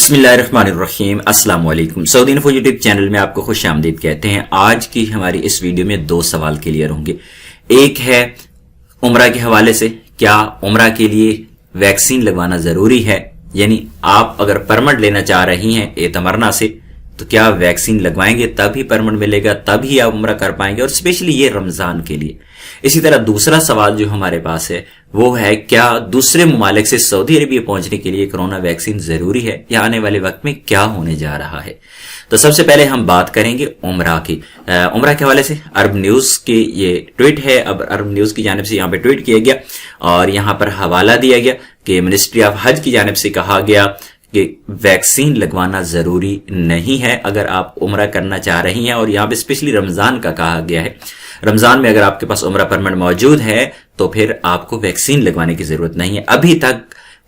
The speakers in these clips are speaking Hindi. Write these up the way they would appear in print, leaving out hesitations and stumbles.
बिस्मिल्लाहिर्रहमानिर्रहीम अस्सलाम वालेकुम। सऊदी इन्फो यूट्यूब चैनल में आपको खुश आमदीद कहते हैं। आज की हमारी इस वीडियो में दो सवाल क्लियर होंगे। एक है उम्रा के हवाले से, क्या उम्रा के लिए वैक्सीन लगवाना जरूरी है, यानी आप अगर परमिट लेना चाह रही हैं एतमरना से तो क्या वैक्सीन लगवाएंगे तभी परमिट मिलेगा, तभी आप उम्रा कर पाएंगे, और स्पेशली ये रमजान के लिए। इसी तरह दूसरा सवाल जो हमारे पास है वो है, क्या दूसरे ममालिक से सऊदी अरबिया पहुंचने के लिए कोरोना वैक्सीन जरूरी है या आने वाले वक्त में क्या होने जा रहा है। तो सबसे पहले हम बात करेंगे उम्रा की। उम्रा के हवाले से अरब न्यूज के ये ट्वीट है। अब अरब न्यूज की जानिब से यहाँ पे ट्वीट किया गया और यहाँ पर हवाला दिया गया कि मिनिस्ट्री ऑफ हज की जानिब से कहा गया कि वैक्सीन लगवाना जरूरी नहीं है अगर आप उम्रा करना चाह रही हैं, और यहाँ पे स्पेशली रमजान का कहा गया है। रमजान में अगर आपके पास उम्रा परमिट मौजूद है तो फिर आपको वैक्सीन लगवाने की जरूरत नहीं है। अभी तक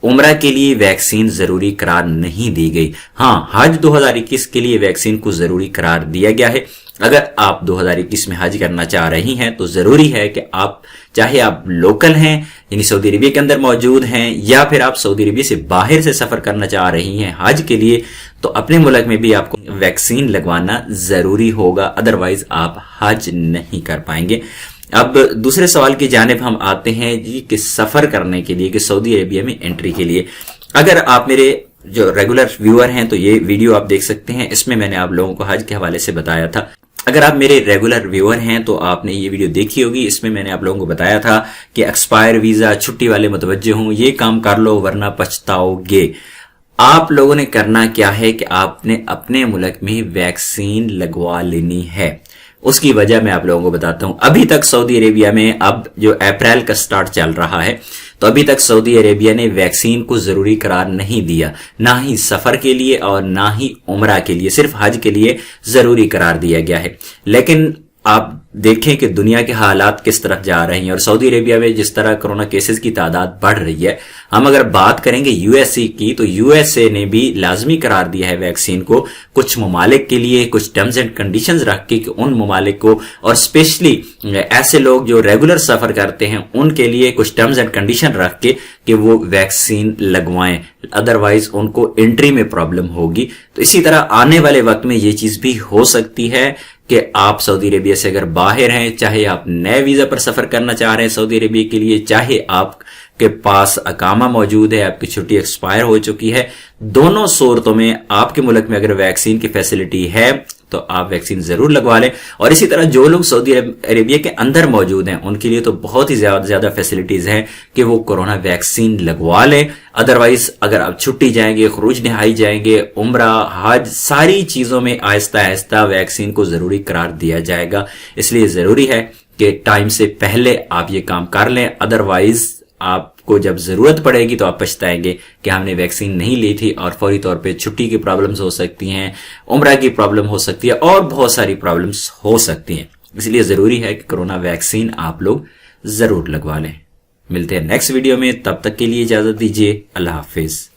उम्रा के लिए वैक्सीन जरूरी करार नहीं दी गई। हाँ, हज 2021 के लिए वैक्सीन को जरूरी करार दिया गया है। अगर आप 2021 में हज करना चाह रही हैं तो जरूरी है कि आप, चाहे आप लोकल हैं यानी सऊदी अरबिया के अंदर मौजूद हैं, या फिर आप सऊदी अरबिया से बाहर से सफर करना चाह रही हैं हज के लिए, तो अपने मुल्क में भी आपको वैक्सीन लगवाना जरूरी होगा, अदरवाइज आप हज नहीं कर पाएंगे। अब दूसरे सवाल की जानिब हम आते हैं जी कि सफर करने के लिए, कि सऊदी अरबिया में एंट्री के लिए। अगर आप मेरे जो रेगुलर व्यूअर हैं तो ये वीडियो आप देख सकते हैं, इसमें मैंने आप लोगों को हज के हवाले से बताया था। अगर आप मेरे रेगुलर व्यूअर हैं तो आपने ये वीडियो देखी होगी। इसमें मैंने आप लोगों को बताया था कि एक्सपायर वीजा, छुट्टी वाले मुतवज्जे हों, ये काम कर लो वरना पछताओगे। आप लोगों ने करना क्या है कि आपने अपने मुल्क में वैक्सीन लगवा लेनी है। उसकी वजह मैं आप लोगों को बताता हूं। अभी तक सऊदी अरेबिया में, अब जो अप्रैल का स्टार्ट चल रहा है, तो अभी तक सऊदी अरेबिया ने वैक्सीन को जरूरी करार नहीं दिया, ना ही सफर के लिए और ना ही उम्रा के लिए, सिर्फ हज के लिए जरूरी करार दिया गया है। लेकिन आप देखें कि दुनिया के हालात किस तरफ जा रहे हैं और सऊदी अरेबिया में जिस तरह कोरोना केसेस की तादाद बढ़ रही है। हम अगर बात करेंगे यूएसए की, तो यूएसए ने भी लाजमी करार दिया है वैक्सीन को कुछ ममालिक के लिए, कुछ टर्म्स एंड कंडीशंस रख के कि उन ममालिक को, और स्पेशली ऐसे लोग जो रेगुलर सफर करते हैं उनके लिए कुछ टर्म्स एंड कंडीशन रख के कि वो वैक्सीन लगवाएं, अदरवाइज उनको एंट्री में प्रॉब्लम होगी। तो इसी तरह आने वाले वक्त में ये चीज भी हो सकती है कि आप सऊदी अरेबिया से अगर बाहर हैं, चाहे आप नए वीजा पर सफर करना चाह रहे हैं सऊदी अरेबिया के लिए, चाहे आपके पास अकामा मौजूद है, आपकी छुट्टी एक्सपायर हो चुकी है, दोनों सूरतों में आपके मुल्क में अगर वैक्सीन की फैसिलिटी है तो आप वैक्सीन जरूर लगवा लें। और इसी तरह जो लोग सऊदी अरेबिया के अंदर मौजूद हैं उनके लिए तो बहुत ही ज्यादा फैसिलिटीज हैं कि वो कोरोना वैक्सीन लगवा लें। अदरवाइज अगर आप छुट्टी जाएंगे, खुरूज नहाई जाएंगे, उम्रा, हज, सारी चीजों में आहिस्ता आहिस्ता वैक्सीन को जरूरी करार दिया जाएगा। इसलिए जरूरी है कि टाइम से पहले आप ये काम कर लें, अदरवाइज आपको जब जरूरत पड़ेगी तो आप पछताएंगे कि हमने वैक्सीन नहीं ली थी, और फौरी तौर पे छुट्टी की प्रॉब्लम्स हो सकती हैं, उम्रा की प्रॉब्लम हो सकती है, और बहुत सारी प्रॉब्लम्स हो सकती हैं। इसलिए जरूरी है कि कोरोना वैक्सीन आप लोग जरूर लगवा लें। मिलते हैं नेक्स्ट वीडियो में, तब तक के लिए इजाजत दीजिए। अल्लाह हाफिज।